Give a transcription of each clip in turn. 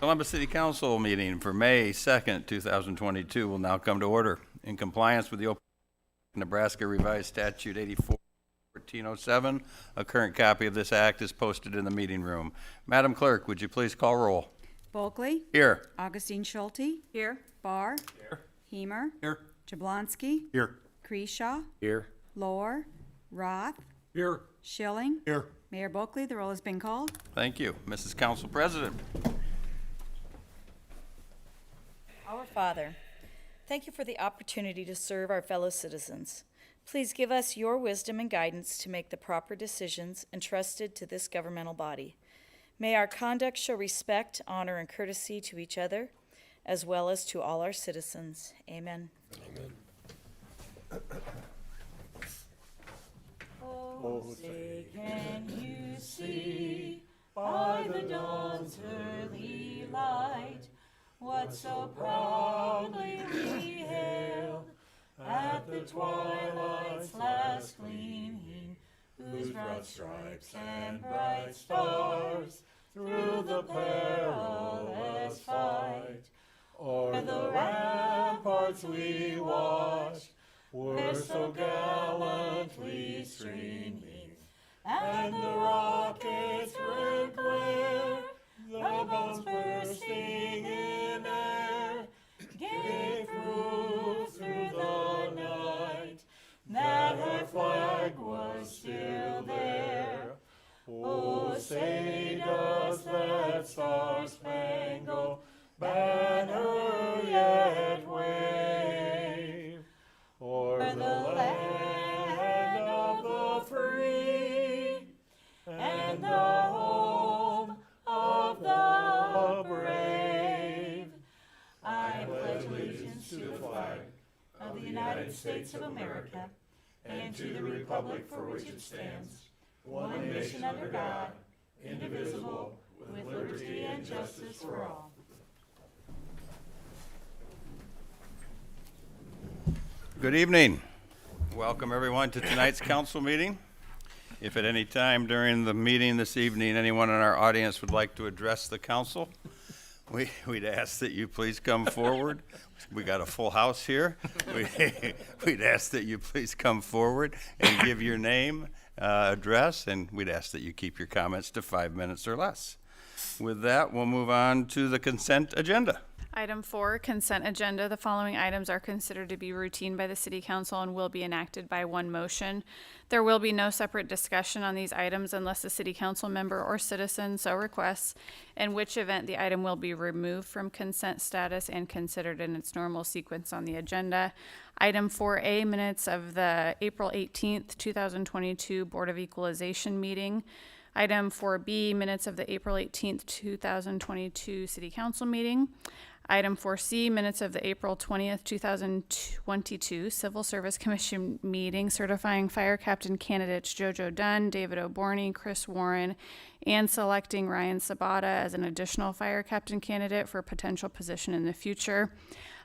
Columbus City Council meeting for May 2nd, 2022 will now come to order. In compliance with the Nebraska Revised Statute 84-1407, a current copy of this act is posted in the meeting room. Madam Clerk, would you please call roll? Bulkley. Here. Augustine Schulte. Here. Barr. Here. Hemer. Here. Jablonski. Here. Kreshaw. Here. Lohr. Roth. Here. Schilling. Here. Mayor Bulkley, the roll has been called. Thank you. Mrs. Council President. Our Father, thank you for the opportunity to serve our fellow citizens. Please give us your wisdom and guidance to make the proper decisions entrusted to this governmental body. May our conduct show respect, honor, and courtesy to each other, as well as to all our citizens. Amen. Amen. Oh, say can you see by the dawn's early light what so proudly we hailed at the twilight's last gleaming, whose broad stripes and bright stars through the perilous fight o'er the ramparts we watched were so gallantly streaming, and the rockets' red glare, the bombs bursting in air, gave proof through the night that our flag was still there. Oh, say does that star-spangled banner yet wave o'er the land of the free and the home of the brave? I pledge allegiance to the flag of the United States of America and to the republic for which it stands, one nation under God, indivisible, with liberty and justice for all. Good evening. Welcome everyone to tonight's council meeting. If at any time during the meeting this evening anyone in our audience would like to address the council, we'd ask that you please come forward. We got a full house here. We'd ask that you please come forward and give your name, address, and we'd ask that you keep your comments to 5 minutes or less. With that, we'll move on to the consent agenda. Item 4, consent agenda. The following items are considered to be routine by the City Council and will be enacted by one motion. There will be no separate discussion on these items unless a City Council member or citizen so requests, in which event the item will be removed from consent status and considered in its normal sequence on the agenda. Item 4A, minutes of the April 18th, 2022 Board of Equalization meeting. Item 4B, minutes of the April 18th, 2022 City Council meeting. Item 4C, minutes of the April 20th, 2022 Civil Service Commission meeting certifying fire captain candidates JoJo Dunn, David O'Borney, Chris Warren, and selecting Ryan Sabata as an additional fire captain candidate for a potential position in the future.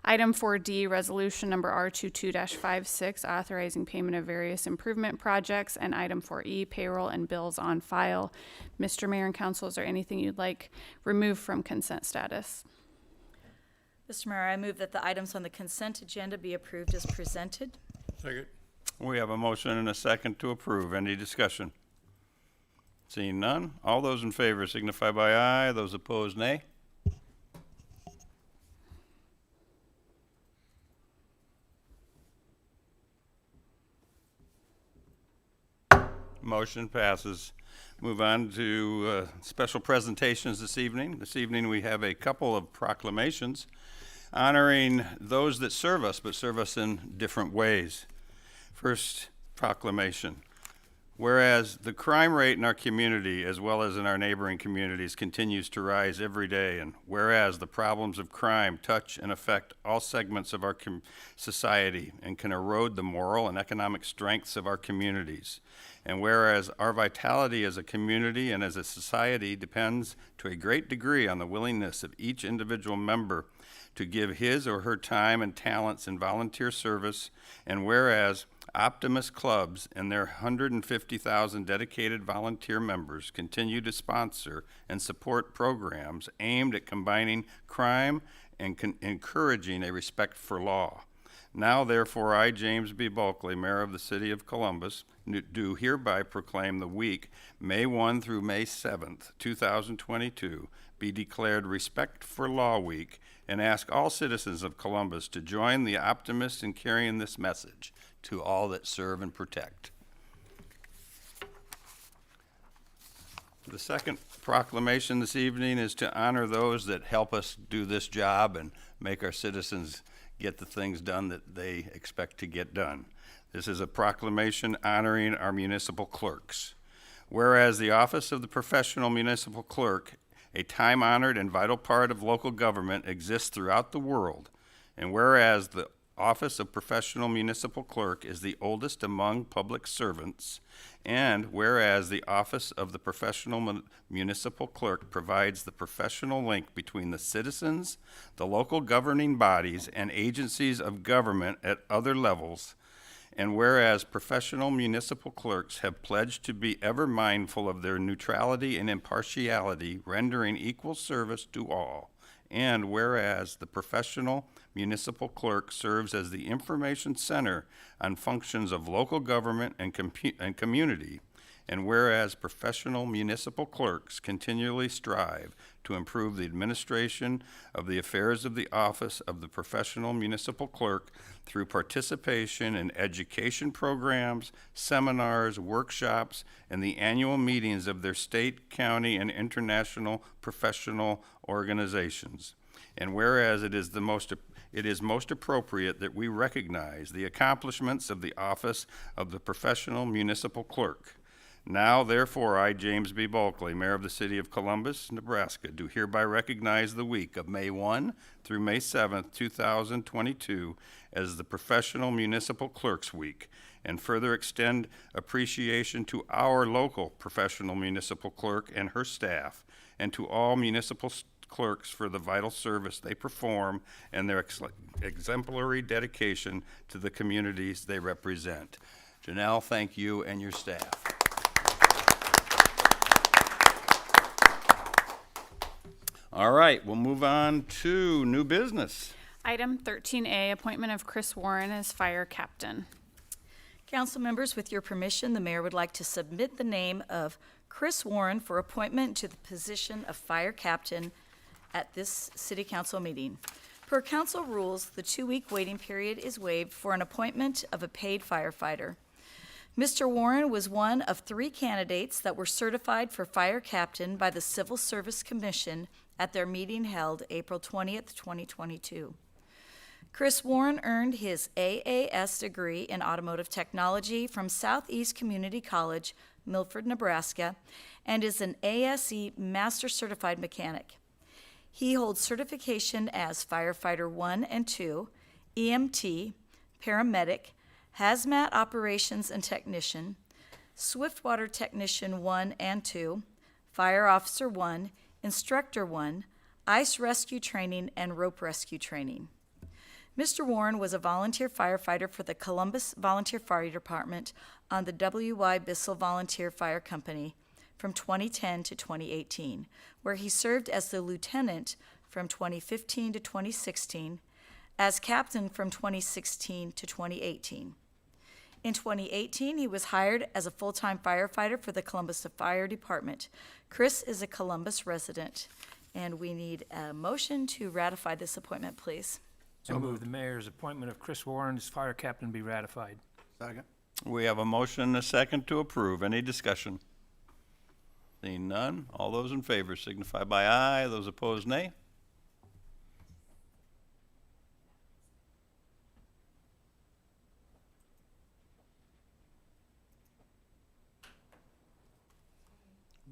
Item 4D, resolution number R22-56, authorizing payment of various improvement projects. And item 4E, payroll and bills on file. Mr. Mayor and Council, is there anything you'd like removed from consent status? Mr. Mayor, I move that the items on the consent agenda be approved as presented. Second. We have a motion and a second to approve. Any discussion? Seeing none, all those in favor signify by aye. Those opposed, nay. Motion passes. Move on to special presentations this evening. This evening we have a couple of proclamations honoring those that serve us, but serve us in different ways. First proclamation. Whereas the crime rate in our community, as well as in our neighboring communities, continues to rise every day, and whereas the problems of crime touch and affect all segments of our society and can erode the moral and economic strengths of our communities, and whereas our vitality as a community and as a society depends to a great degree on the willingness of each individual member to give his or her time and talents in volunteer service, and whereas Optimist clubs and their 150,000 dedicated volunteer members continue to sponsor and support programs aimed at combining crime and encouraging a respect for law. Now, therefore, I, James B. Bulkley, Mayor of the City of Columbus, do hereby proclaim the week, May 1 through May 7th, 2022, be declared Respect for Law Week, and ask all citizens of Columbus to join the optimists in carrying this message to all that serve and protect. The second proclamation this evening is to honor those that help us do this job and make our citizens get the things done that they expect to get done. This is a proclamation honoring our municipal clerks. Whereas the office of the professional municipal clerk, a time-honored and vital part of local government, exists throughout the world, and whereas the office of professional municipal clerk is the oldest among public servants, and whereas the office of the professional municipal clerk provides the professional link between the citizens, the local governing bodies, and agencies of government at other levels, and whereas professional municipal clerks have pledged to be ever mindful of their neutrality and impartiality, rendering equal service to all, and whereas the professional municipal clerk serves as the information center on functions of local government and community, and whereas professional municipal clerks continually strive to improve the administration of the affairs of the office of the professional municipal clerk through participation in education programs, seminars, workshops, and the annual meetings of their state, county, and international professional organizations. And whereas it is most appropriate that we recognize the accomplishments of the office of the professional municipal clerk. Now, therefore, I, James B. Bulkley, Mayor of the City of Columbus, Nebraska, do hereby recognize the week of May 1 through May 7th, 2022 as the Professional Municipal Clerks Week, and further extend appreciation to our local professional municipal clerk and her staff, and to all municipal clerks for the vital service they perform and their exemplary dedication to the communities they represent. Janelle, thank you and your staff. All right, we'll move on to new business. Item 13A, appointment of Chris Warren as fire captain. Council members, with your permission, the mayor would like to submit the name of Chris Warren for appointment to the position of fire captain at this city council meeting. Per council rules, the 2-week waiting period is waived for an appointment of a paid firefighter. Mr. Warren was one of 3 candidates that were certified for fire captain by the Civil Service Commission at their meeting held April 20th, 2022. Chris Warren earned his AAS degree in automotive technology from Southeast Community College, Milford, Nebraska, and is an ASE Master Certified Mechanic. He holds certification as Firefighter 1 and 2, EMT, Paramedic, Hazmat Operations and Technician, Swiftwater Technician 1 and 2, Fire Officer 1, Instructor 1, Ice Rescue Training, and Rope Rescue Training. Mr. Warren was a volunteer firefighter for the Columbus Volunteer Fire Department on the W.Y. Bissell Volunteer Fire Company from 2010 to 2018, where he served as the lieutenant from 2015 to 2016, as captain from 2016 to 2018. In 2018, he was hired as a full-time firefighter for the Columbus Fire Department. Chris is a Columbus resident, and we need a motion to ratify this appointment, please. So move the mayor's appointment of Chris Warren as fire captain be ratified. Second. We have a motion and a second to approve. Any discussion? Seeing none, all those in favor signify by aye. Those opposed, nay.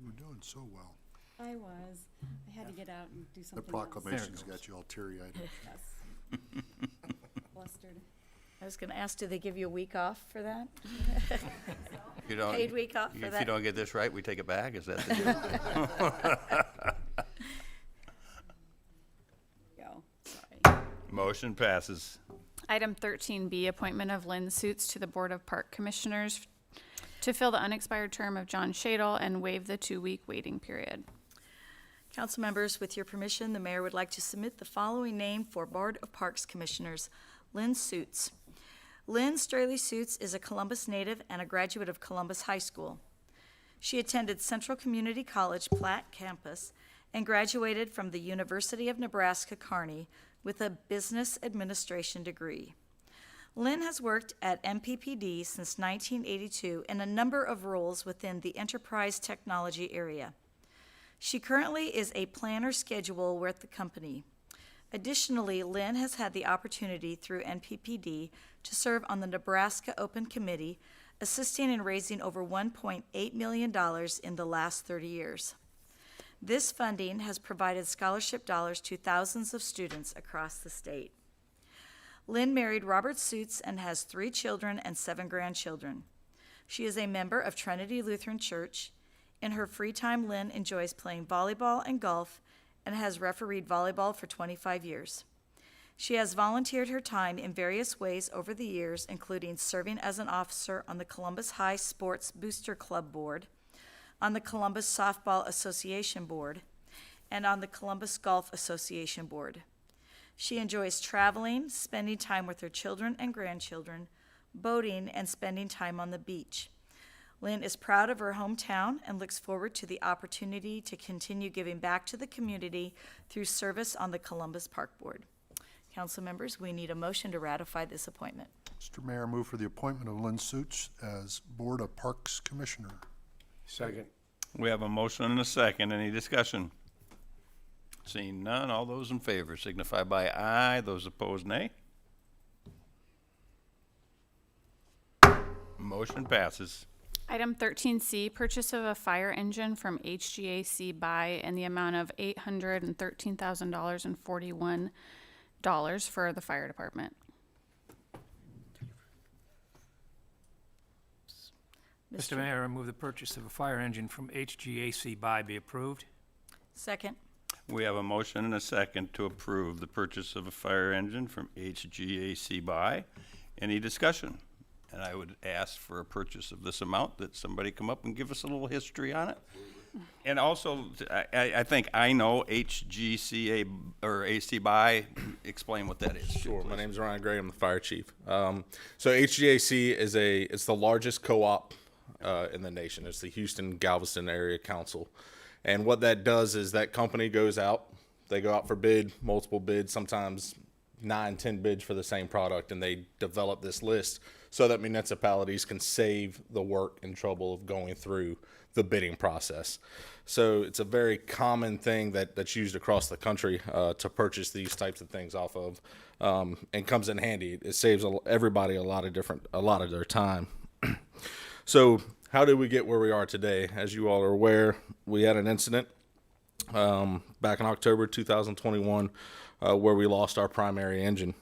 We're doing so well. I was. I had to get out and do The something proclamations got you all teary-eyed. Yes. Flustered. I was going to ask, do they give you a week off for that? If you don't- Paid week off for If that? you don't get this right, we take it back. Is that the deal? Go. Sorry. Motion passes. Item 13B, appointment of Lynn Suits to the Board of Park Commissioners to fill the unexpired term of John Shadle and waive the 2-week waiting period. Council members, with your permission, the mayor would like to submit the following name for Board of Parks Commissioners: Lynn Suits. Lynn Straley Suits is a Columbus native and a graduate of Columbus High School. She attended Central Community College Platte campus and graduated from the University of Nebraska Kearney with a business administration degree. Lynn has worked at MPPD since 1982 in a number of roles within the enterprise technology area. She currently is a planner schedule with the company. Additionally, Lynn has had the opportunity through NPPD to serve on the Nebraska Open Committee, assisting in raising over $1.8 million in the last 30 years. This funding has provided scholarship dollars to thousands of students across the state. Lynn married Robert Suits and has 3 children and 7 grandchildren. She is a member of Trinity Lutheran Church. In her free time, Lynn enjoys playing volleyball and golf and has refereed volleyball for 25 years. She has volunteered her time in various ways over the years, including serving as an officer on the Columbus High Sports Booster Club Board, on the Columbus Softball Association Board, and on the Columbus Golf Association Board. She enjoys traveling, spending time with her children and grandchildren, boating, and spending time on the beach. Lynn is proud of her hometown and looks forward to the opportunity to continue giving back to the community through service on the Columbus Park Board. Council members, we need a motion to ratify this appointment. Mr. Mayor, move for the appointment of Lynn Suits as Board of Parks Commissioner. Second. We have a motion and a second. Any discussion? Seeing none, all those in favor signify by aye. Those opposed, nay. Motion passes. Item 13C, purchase of a fire engine from HGAC Buy in the amount of $813,041 for the fire department. Mr. Mayor, I move the purchase of a fire engine from HGAC Buy be approved. Second. We have a motion and a second to approve the purchase of a fire engine from HGAC Buy. Any discussion? And I would ask for a purchase of this amount, that somebody come up and give us a little history on it. And also, I think I know HGCA or AC Buy. Explain what that is. Sure. My name's Ryan Gray. I'm the fire chief. So HGAC it's the largest co-op in the nation. It's the Houston Galveston Area Council. And what that does is that company goes out, they go out for bid, multiple bids, sometimes 9, 10 bids for the same product, and they develop this list so that municipalities can save the work and trouble of going through the bidding process. So it's a very common thing that's used across the country to purchase these types of things off of, and comes in handy. It saves everybody a lot of their time. So how did we get where we are today? As you all are aware, we had an incident back in October 2021 where we lost our primary engine.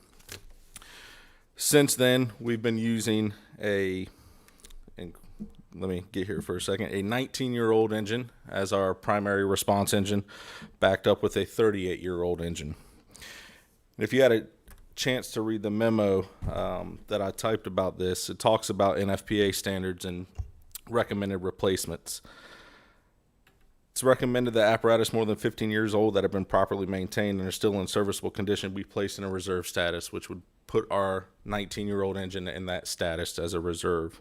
Since then, we've been using let me get here for a second, a 19-year-old engine as our primary response engine, backed up with a 38-year-old engine. And if you had a chance to read the memo that I typed about this, it talks about NFPA standards and recommended replacements. It's recommended that apparatus more than 15 years old that have been properly maintained and are still in serviceable condition be placed in a reserve status, which would put our 19-year-old engine in that status as a reserve.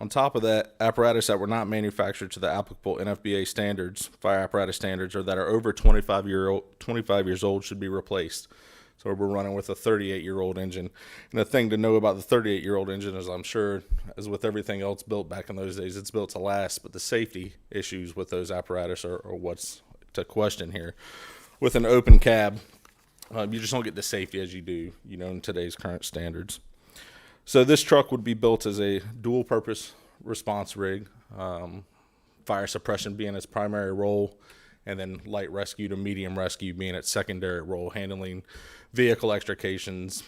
On top of that, apparatus that were not manufactured to the applicable NFPA standards, fire apparatus standards, or that are over 25 years old should be replaced. So we're running with a 38-year-old engine. And the thing to know about the 38-year-old engine is, I'm sure, as with everything else built back in those days, it's built to last, but the safety issues with those apparatus are what's to question here. With an open cab, you just don't get the safety as you do, in today's current standards. So this truck would be built as a dual-purpose response rig, fire suppression being its primary role, and then light rescue to medium rescue being its secondary role, handling vehicle extrications,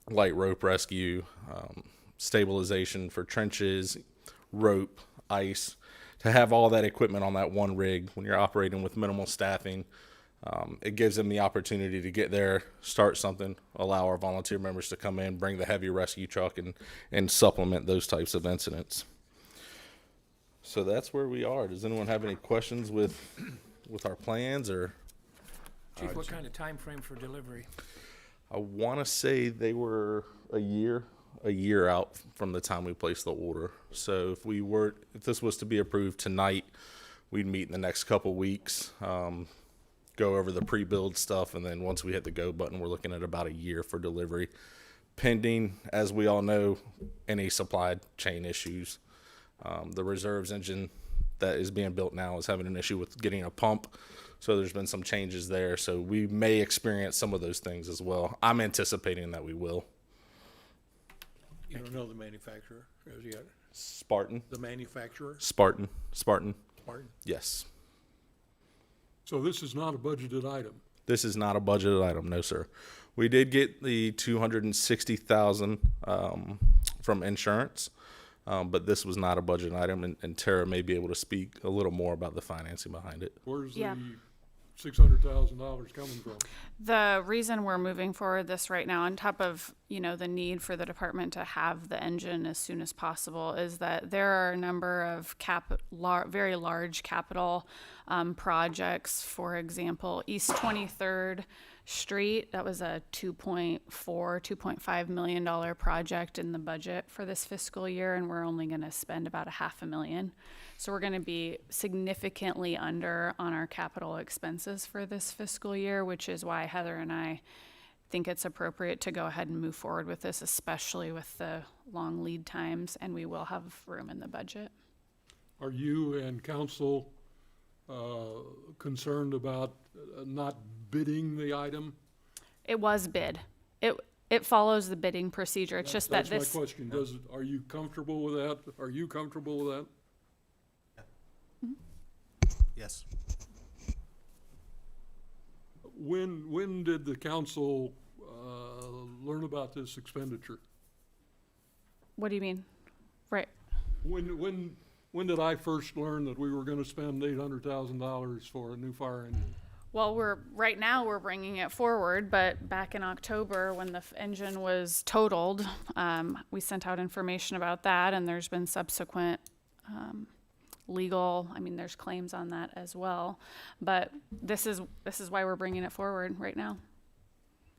light rope rescue, stabilization for trenches, rope, ice. To have all that equipment on that one rig when you're operating with minimal staffing, It gives them the opportunity to get there, start something, allow our volunteer members to come in, bring the heavy rescue truck, and supplement those types of incidents. So that's where we are. Does anyone have any questions with our plans, or? Chief, what kind of time frame for delivery? I want to say they were a year out from the time we placed the order. So if this was to be approved tonight, we'd meet in the next couple weeks, go over the pre-build stuff, and then once we hit the go button, we're looking at about a year for delivery, pending, as we all know, any supply chain issues. The reserves engine that is being built now is having an issue with getting a pump, so there's been some changes there. So we may experience some of those things as well. I'm anticipating that we will. You don't know the manufacturer as yet? Spartan. The manufacturer? Spartan. Pardon? Yes. So this is not a budgeted item? This is not a budgeted item, no, sir. We did get the $260,000 from insurance, but this was not a budget item, and Tara may be able to speak a little more about the financing behind it. Where's Yeah. the $600,000 coming from? The reason we're moving forward this right now, on top of, the need for the department to have the engine as soon as possible, is that there are a number of very large capital projects. For example, East 23rd Street, that was a $2.5 million project in the budget for this fiscal year, and we're only going to spend about $500,000. So we're going to be significantly under on our capital expenses for this fiscal year, which is why Heather and I think it's appropriate to go ahead and move forward with this, especially with the long lead times, and we will have room in the budget. Are you and council concerned about not bidding the item? It was bid. It follows the bidding procedure. It's just that That's my question. Are you comfortable with that? Are you comfortable with that? Yes. When did the council learn about this expenditure? What do you mean? Right. When did I first learn that we were going to spend $800,000 for a new fire engine? Well, right now we're bringing it forward, but back in October when the engine was totaled, we sent out information about that, and there's been subsequent legal, there's claims on that as well. But this is why we're bringing it forward right now,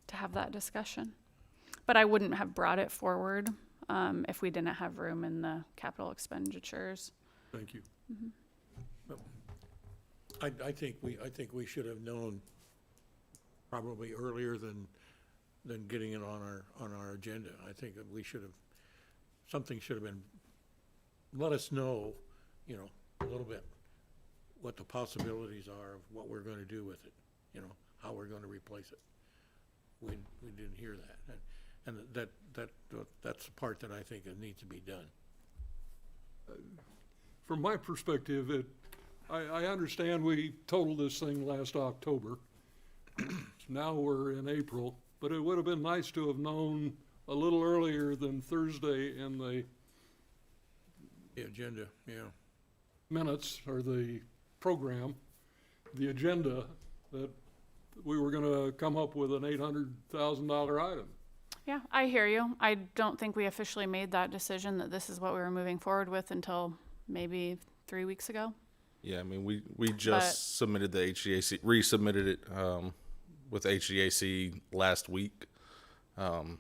to have that discussion. But I wouldn't have brought it forward if we didn't have room in the capital expenditures. Thank you. I think we should have known probably earlier than getting it on our agenda. I think that something should have been, let us know, a little bit what the possibilities are of what we're going to do with it, how we're going to replace it. We didn't hear that, and that's the part that I think that needs to be done. From my perspective, I understand we totaled this thing last October. Now we're in April, but it would have been nice to have known a little earlier than Thursday in the agenda, yeah. minutes or the program, the agenda, that we were going to come up with an $800,000 item. Yeah, I hear you. I don't think we officially made that decision that this is what we were moving forward with until maybe 3 weeks ago. Yeah, we just submitted the HGAC, resubmitted it with HGAC last week, and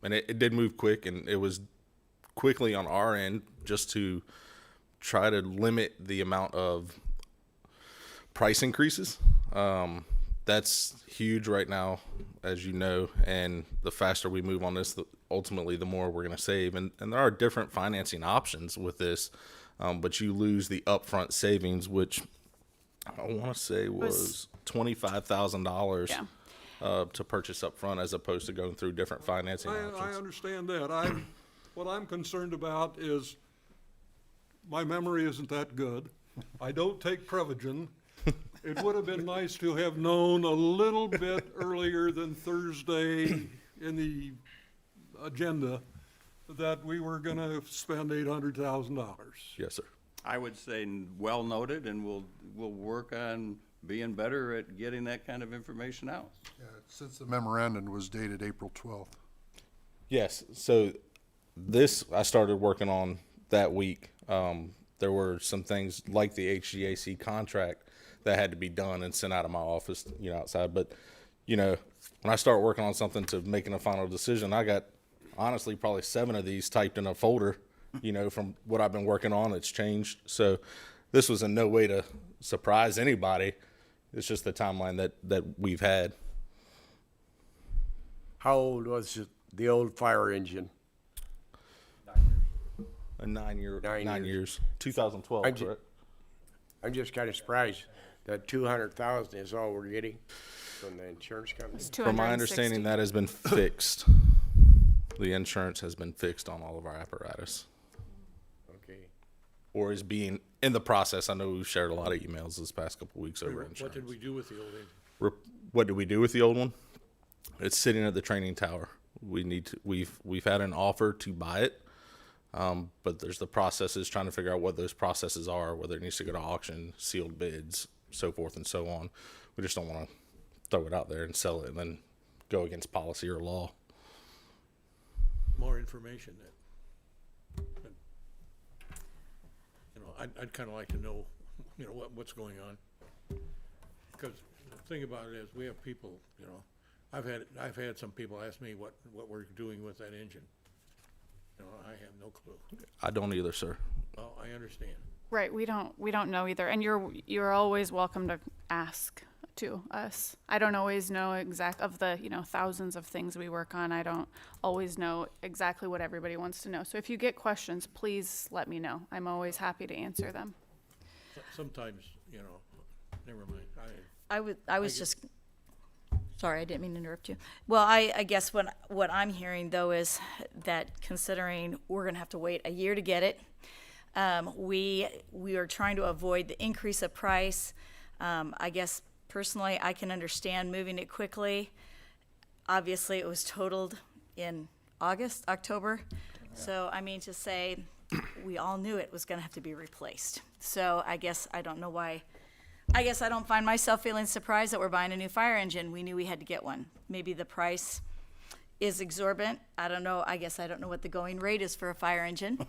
it did move quick, and it was quickly on our end just to try to limit the amount of price increases. That's huge right now, as you know, and the faster we move on this, ultimately the more we're going to save. And there are different financing options with this, but you lose the upfront savings, which I want to say was $25,000 to purchase up front, as opposed to going through different financing options. I understand that. What I'm concerned about is my memory isn't that good. I don't take Prevagen. It would have been nice to have known a little bit earlier than Thursday in the agenda that we were going to spend $800,000. Yes, sir. I would say well noted, and we'll work on being better at getting that kind of information out. Yeah, since the memorandum was dated April 12th. Yes. So this I started working on that week. There were some things like the HGAC contract that had to be done and sent out of my office, outside. But, when I start working on something to making a final decision, I got honestly probably 7 of these typed in a folder, from what I've been working on. It's changed. So this was in no way to surprise anybody. It's just the timeline that we've had. How old was the old fire engine? A 9 year, 9 9 years, 2012, I'm ju- correct? I'm just kind of surprised that 200,000 is all we're getting from the insurance company. It's From my 260. understanding, that has been fixed. The insurance has been fixed on all of our apparatus, Okay. or is being in the process. I know we've shared a lot of emails this past couple weeks over What insurance. did we do with the old engine? What did we do with the old one? It's sitting at the training tower. We've had an offer to buy it, but there's the processes trying to figure out what those processes are, whether it needs to go to auction, sealed bids, so forth and so on. We just don't want to throw it out there and sell it and then go against policy or law. More information I'd kind of like to know, what's going on. Because the thing about it is, we have people, I've had some people ask me what we're doing with that engine. I have no clue. I don't either, sir. Well, I understand. Right, we don't know either, and you're always welcome to ask to us. I don't always know of the thousands of things we work on. I don't always know exactly what everybody wants to know. So if you get questions, please let me know. I'm always happy to answer them. Sometimes, never mind. I was just, sorry, I didn't mean to interrupt you. Well, I guess what I'm hearing though is that considering we're gonna have to wait a year to get it, we are trying to avoid the increase of price. I guess personally, I can understand moving it quickly. Obviously, it was totaled in October. So, to say, we all knew it was gonna have to be replaced. So I guess I don't know why. I guess I don't find myself feeling surprised that we're buying a new fire engine. We knew we had to get one. Maybe the price is exorbitant. I don't know. I guess I don't know what the going rate is for a fire engine.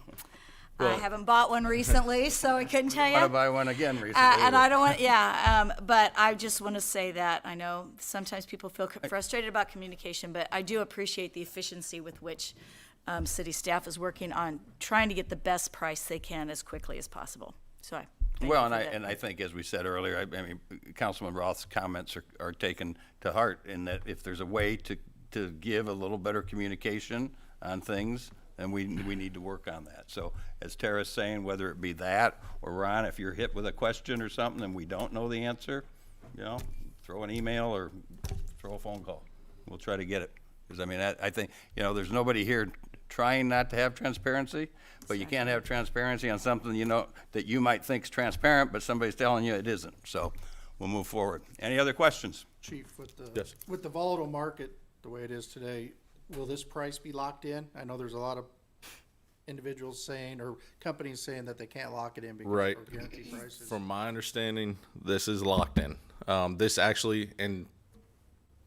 I haven't bought one recently, so I couldn't tell you. Want to buy one again recently? And I don't want, but I just want to say that I know sometimes people feel frustrated about communication, but I do appreciate the efficiency with which city staff is working on trying to get the best price they can as quickly as possible. So I thank Well, you for that. and I think, as we said earlier, Councilman Roth's comments are taken to heart in that if there's a way to give a little better communication on things, then we need to work on that. So as Tara's saying, whether it be that or Ron, if you're hit with a question or something and we don't know the answer, throw an email or throw a phone call. We'll try to get it. Because I think, there's nobody here trying not to have transparency, but you can't have transparency on something, that you might think is transparent, but somebody's telling you it isn't. So we'll move forward. Any other questions? Chief, Yes. with the volatile market the way it is today, will this price be locked in? I know there's a lot of individuals saying, or companies saying that they can't lock it in because Right. of guaranteed prices. From my understanding, this is locked in. This actually, and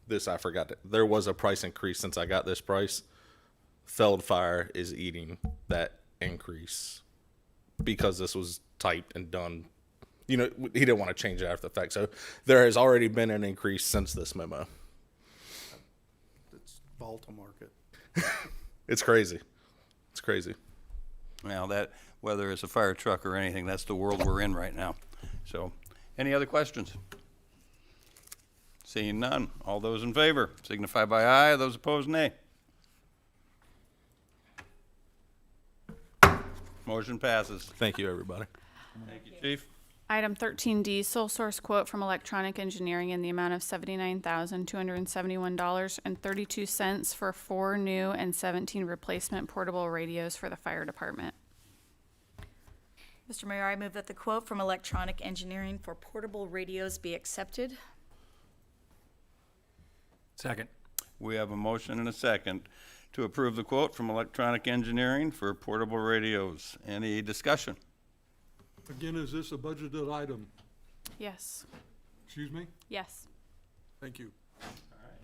this I forgot, there was a price increase since I got this price. Feld Fire is eating that increase because this was typed and done. He didn't want to change it after the fact. So there has already been an increase since this memo. It's volatile market. It's crazy. It's crazy. Well, that, whether it's a fire truck or anything, that's the world we're in right now. So, any other questions? Seeing none, all those in favor signify by aye, those opposed nay. Motion passes. Thank you, everybody. Thank you, Chief. Item 13D, sole source quote from Electronic Engineering in the amount of $79,271.32 for 4 new and 17 replacement portable radios for the fire department. Mr. Mayor, I move that the quote from Electronic Engineering for portable radios be accepted. Second. We have a motion and a second to approve the quote from Electronic Engineering for portable radios. Any discussion? Again, is this a budgeted item? Yes. Excuse me? Yes. Thank you.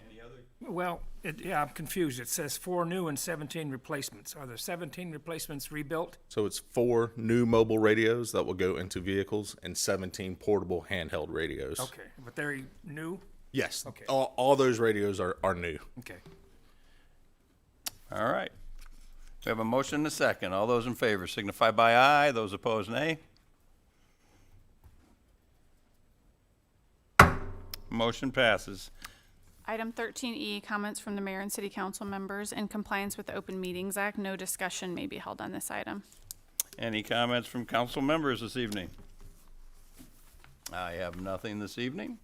Any other? Well, yeah, I'm confused. It says 4 new and 17 replacements. Are the 17 replacements rebuilt? So it's 4 new mobile radios that will go into vehicles and 17 portable handheld radios. Okay, but they're new? Yes. Okay. All those radios are new. Okay. All right. We have a motion and a second. All those in favor signify by aye. Those opposed, nay. Motion passes. Item 13E, comments from the mayor and city council members. In compliance with the Open Meetings Act, no discussion may be held on this item. Any comments from council members this evening? I have nothing this evening.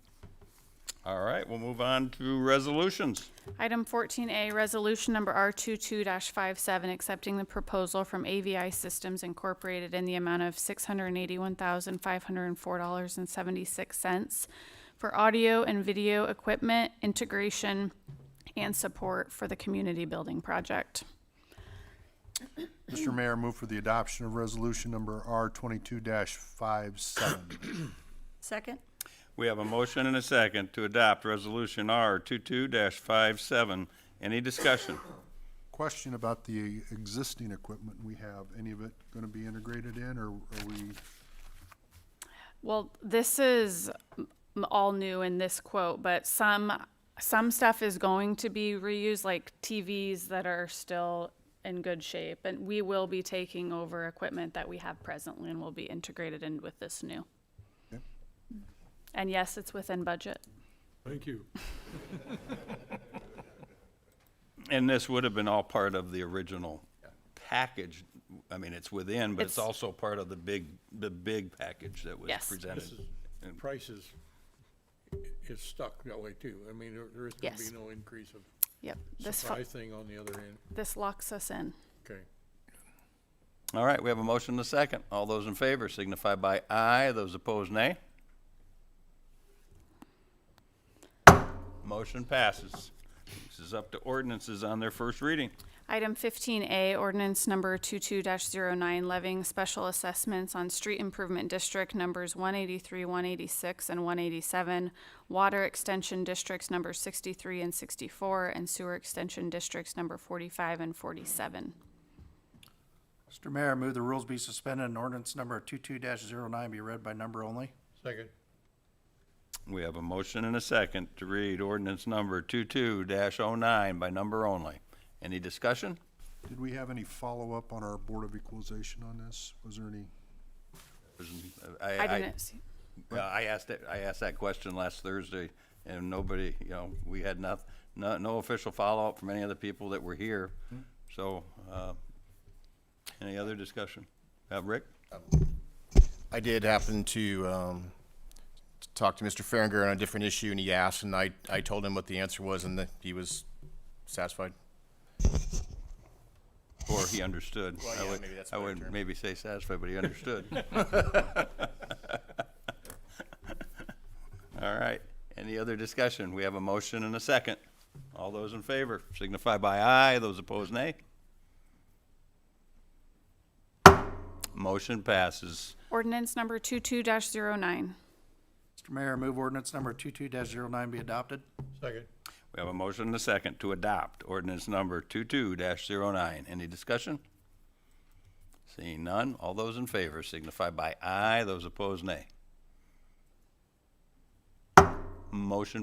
All right, we'll move on to resolutions. Item 14A, resolution number R22-57, accepting the proposal from AVI Systems Incorporated in the amount of $681,504.76 for audio and video equipment, integration, and support for the community building project. Mr. Mayor, move for the adoption of resolution number R 22-57. Second? We have a motion and a second to adopt resolution R 22-57. Any discussion? Question about the existing equipment we have. Any of it going to be integrated in, or are we? Well, this is all new in this quote, but some stuff is going to be reused, like TVs that are still in good shape, and we will be taking over equipment that we have presently and will be integrated in with this new. Okay. And yes, it's within budget. Thank you. And this would have been all part of the original package. I mean, it's within, but it's It's- also part of the big package that was Yes. presented. This is, prices is stuck that way too. I mean, there is gonna be Yes. no increase of Yep, surprise thing on the other end. this locks us in. Okay. All right, we have a motion and a second. All those in favor signify by aye. Those opposed, nay. Motion passes. This is up to ordinances on their first reading. Item 15A, ordinance number 22-09, levying special assessments on street improvement district numbers 183, 186, and 187, water extension districts number 63 and 64, and sewer extension districts number 45 and 47. Mr. Mayor, I move the rules be suspended and ordinance number 22-09 be read by number only. Second. We have a motion and a second to read ordinance number 22-09 by number only. Any discussion? Did we have any follow-up on our Board of Equalization on this? Was there any? I didn't see. I asked that question last Thursday, and nobody, we had no official follow-up from any of the people that were here. So, any other discussion? Rick? I did happen to talk to Mr. Farringer on a different issue, and he asked, and I told him what the answer was, and that he was satisfied. Or he understood. Well, yeah, maybe that's a I better would term. maybe say satisfied, but he understood. All right. Any other discussion? We have a motion and a second. All those in favor signify by aye. Those opposed, nay. Motion passes. Ordinance number 22-09. Mr. Mayor, I move ordinance number 22-09 be adopted. Second. We have a motion and a second to adopt ordinance number 22-09. Any discussion? Seeing none, all those in favor signify by aye. Those opposed, nay. Motion